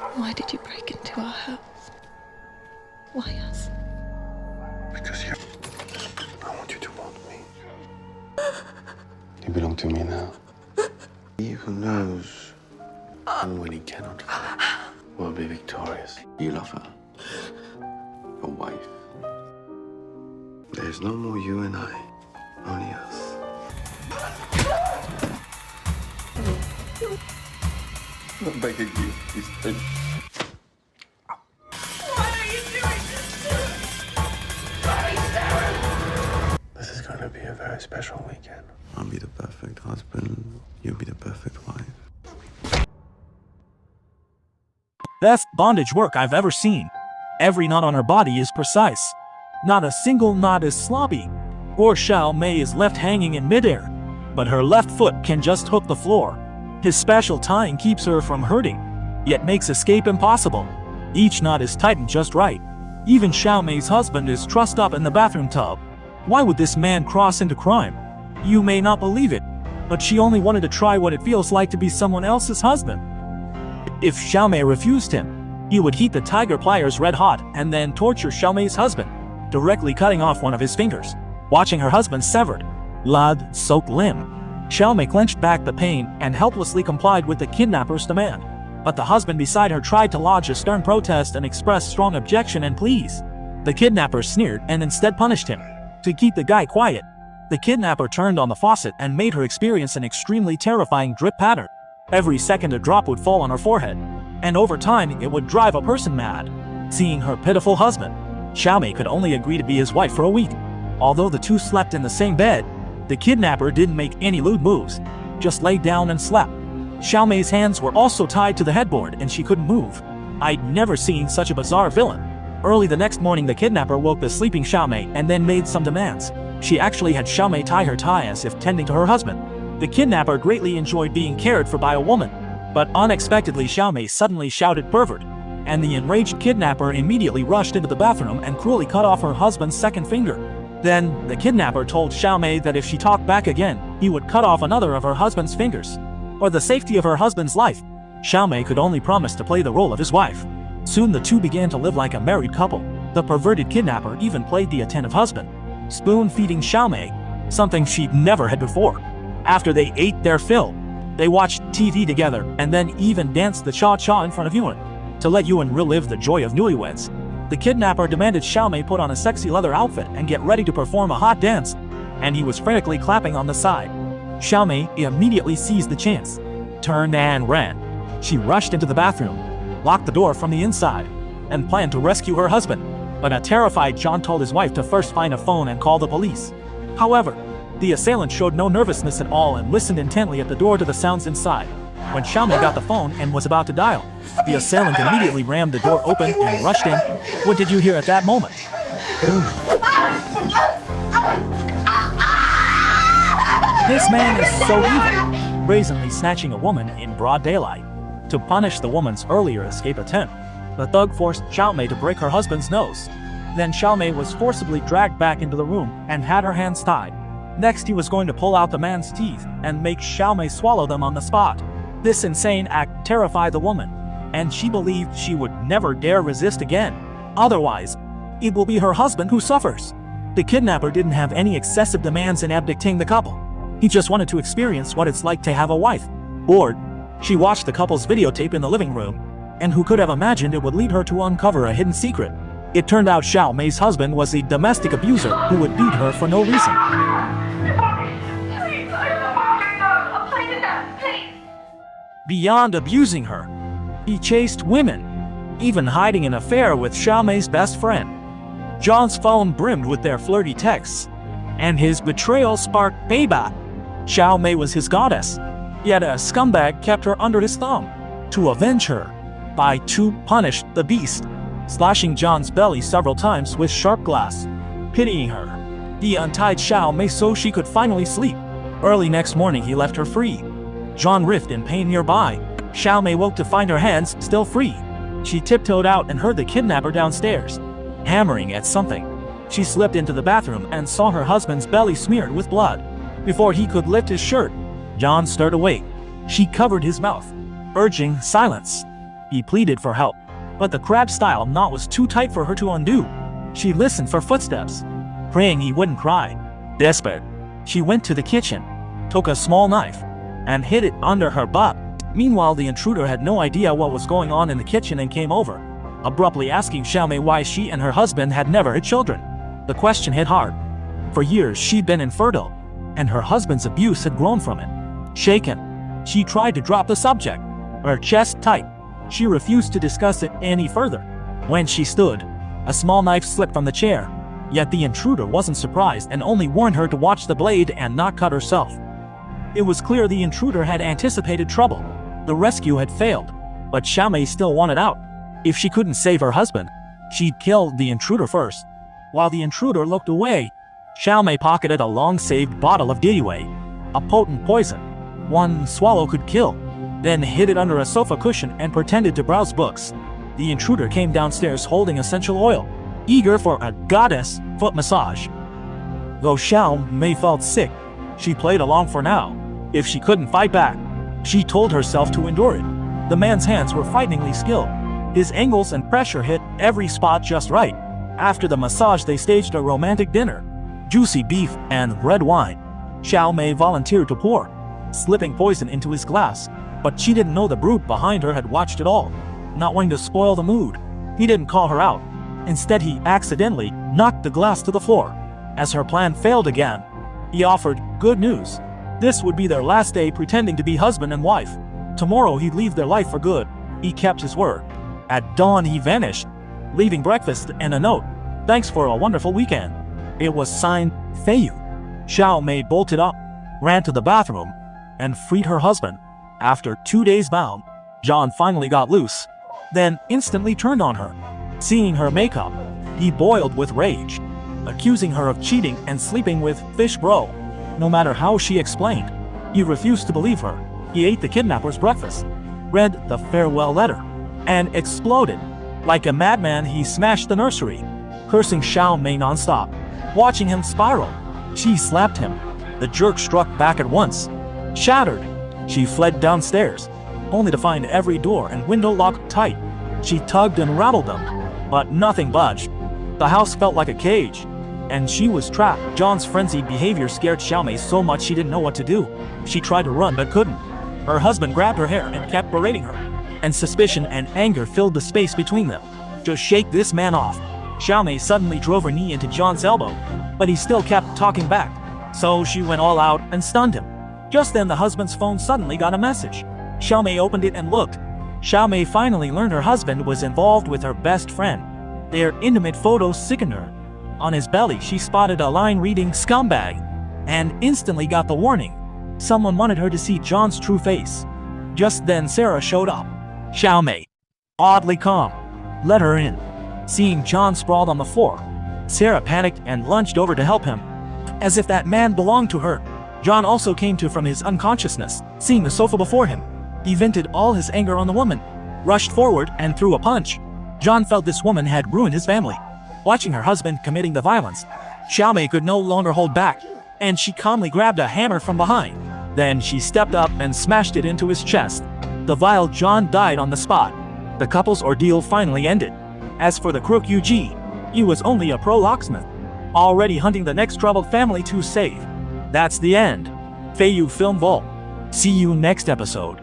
Why did you break into our house? Why us? Because I want you to want me. You belong to me now. He who knows and when he cannot will be victorious. You love her. A wife. There's no more you and I. Only us. I'm begging you. Please. This is gonna be a very special weekend. I'll be the perfect husband. You'll be the perfect wife. Best bondage work I've ever seen. Every knot on her body is precise. Not a single knot is sloppy. Poor Xiao Mei is left hanging in midair, but her left foot can just hook the floor. His special tying keeps her from hurting, yet makes escape impossible. Each knot is tightened just right. Even Xiao Mei's husband is trussed up in the bathroom tub. Why would this man cross into crime? You may not believe it, but she only wanted to try what it feels like to be someone else's husband. If Xiao Mei refused him, he would heat the tiger pliers red hot and then torture Xiao Mei's husband, directly cutting off one of his fingers. Watching her husband's severed, blood-soaked limb, Xiao Mei clenched back the pain and helplessly complied with the kidnapper's demand. But the husband beside her tried to lodge a stern protest and express strong objection and pleas. The kidnapper sneered and instead punished him. To keep the guy quiet, the kidnapper turned on the faucet and made her experience an extremely terrifying drip pattern. Every second a drop would fall on her forehead, and over time it would drive a person mad. Seeing her pitiful husband, Xiao Mei could only agree to be his wife for a week. Although the two slept in the same bed, the kidnapper didn't make any lewd moves, just laid down and slept. Xiao Mei's hands were also tied to the headboard and she couldn't move. I'd never seen such a bizarre villain. Early the next morning the kidnapper woke the sleeping Xiao Mei and then made some demands. She actually had Xiao Mei tie her tie as if tending to her husband. The kidnapper greatly enjoyed being cared for by a woman, but unexpectedly Xiao Mei suddenly shouted pervert, and the enraged kidnapper immediately rushed into the bathroom and cruelly cut off her husband's second finger. Then, the kidnapper told Xiao Mei that if she talked back again, he would cut off another of her husband's fingers. For the safety of her husband's life, Xiao Mei could only promise to play the role of his wife. Soon the two began to live like a married couple. The perverted kidnapper even played the attentive husband, spoon-feeding Xiao Mei, something she'd never had before. After they ate their fill, they watched TV together and then even danced the cha-cha in front of Yuan. To let Yuan relive the joy of newlyweds, the kidnapper demanded Xiao Mei put on a sexy leather outfit and get ready to perform a hot dance, and he was frantically clapping on the side. Xiao Mei immediately seized the chance, turned and ran. She rushed into the bathroom, locked the door from the inside, and planned to rescue her husband. But a terrified John told his wife to first find a phone and call the police. However, the assailant showed no nervousness at all and listened intently at the door to the sounds inside. When Xiao Mei got the phone and was about to dial, the assailant immediately rammed the door open and rushed in. What did you hear at that moment? This man is so evil, brazenly snatching a woman in broad daylight. To punish the woman's earlier escape attempt, the thug forced Xiao Mei to break her husband's nose. Then Xiao Mei was forcibly dragged back into the room and had her hands tied. Next, he was going to pull out the man's teeth and make Xiao Mei swallow them on the spot. This insane act terrified the woman, and she believed she would never dare resist again. Otherwise, it will be her husband who suffers. The kidnapper didn't have any excessive demands in abducting the couple. He just wanted to experience what it's like to have a wife. Bored, she watched the couple's videotape in the living room, and who could have imagined it would lead her to uncover a hidden secret? It turned out Xiao Mei's husband was a domestic abuser who would beat her for no reason. Beyond abusing her, he chased women, even hiding an affair with Xiao Mei's best friend. John's phone brimmed with their flirty texts, and his betrayal sparked payback. Xiao Mei was his goddess, yet a scumbag kept her under his thumb. To avenge her, Bai Tu punished the beast, slashing John's belly several times with sharp glass. Pitying her, he untied Xiao Mei so she could finally sleep. Early next morning he left her free. John writhed in pain nearby. Xiao Mei woke to find her hands still free. She tiptoed out and heard the kidnapper downstairs, hammering at something. She slipped into the bathroom and saw her husband's belly smeared with blood. Before he could lift his shirt, John stirred awake. She covered his mouth, urging silence. He pleaded for help, but the crab-style knot was too tight for her to undo. She listened for footsteps, praying he wouldn't cry. Desperate, she went to the kitchen, took a small knife, and hid it under her butt. Meanwhile, the intruder had no idea what was going on in the kitchen and came over, abruptly asking Xiaomei why she and her husband had never had children. The question hit hard. For years, she'd been infertile, and her husband's abuse had grown from it. Shaken, she tried to drop the subject, her chest tight. She refused to discuss it any further. When she stood, a small knife slipped from the chair, yet the intruder wasn't surprised and only warned her to watch the blade and not cut herself. It was clear the intruder had anticipated trouble. The rescue had failed, but Xiaomei still wanted out. If she couldn't save her husband, she'd kill the intruder first. While the intruder looked away, Xiaomei pocketed a long-saved bottle of diwei, a potent poison. One swallow could kill, then hid it under a sofa cushion and pretended to browse books. The intruder came downstairs holding essential oil, eager for a goddess foot massage. Though Xiaomei felt sick, she played along for now. If she couldn't fight back, she told herself to endure it. The man's hands were frighteningly skilled. His angles and pressure hit every spot just right. After the massage, they staged a romantic dinner. Juicy beef and red wine. Xiaomei volunteered to pour, slipping poison into his glass. But she didn't know the brute behind her had watched it all. Not wanting to spoil the mood, he didn't call her out. Instead, he accidentally knocked the glass to the floor. As her plan failed again, he offered good news. This would be their last day pretending to be husband and wife. Tomorrow he'd leave their life for good. He kept his word. At dawn he vanished, leaving breakfast and a note. Thanks for a wonderful weekend. It was signed Feiyu. Xiaomei bolted up, ran to the bathroom, and freed her husband. After 2 days bound, John finally got loose, then instantly turned on her. Seeing her makeup, he boiled with rage, accusing her of cheating and sleeping with Fish Bro. No matter how she explained, he refused to believe her. He ate the kidnapper's breakfast, read the farewell letter, and exploded. Like a madman, he smashed the nursery, cursing Xiaomei non-stop. Watching him spiral, she slapped him. The jerk struck back at once. Shattered, she fled downstairs, only to find every door and window locked tight. She tugged and rattled them, but nothing budged. The house felt like a cage, and she was trapped. John's frenzied behavior scared Xiaomei so much she didn't know what to do. She tried to run but couldn't. Her husband grabbed her hair and kept berating her, and suspicion and anger filled the space between them. Just shake this man off. Xiaomei suddenly drove her knee into John's elbow, but he still kept talking back, so she went all out and stunned him. Just then the husband's phone suddenly got a message. Xiaomei opened it and looked. Xiaomei finally learned her husband was involved with her best friend. Their intimate photos sickened her. On his belly she spotted a line reading "scumbag" and instantly got the warning. Someone wanted her to see John's true face. Just then Sarah showed up. Xiaomei, oddly calm, let her in. Seeing John sprawled on the floor, Sarah panicked and lunged over to help him. As if that man belonged to her, John also came to from his unconsciousness. Seeing the sofa before him, he vented all his anger on the woman, rushed forward and threw a punch. John felt this woman had ruined his family. Watching her husband committing the violence, Xiaomei could no longer hold back, and she calmly grabbed a hammer from behind. Then she stepped up and smashed it into his chest. The vile John died on the spot. The couple's ordeal finally ended. As for the crook Yuji, he was only a pro locksmith, already hunting the next troubled family to save. That's the end. Feiyu Film Vault. See you next episode.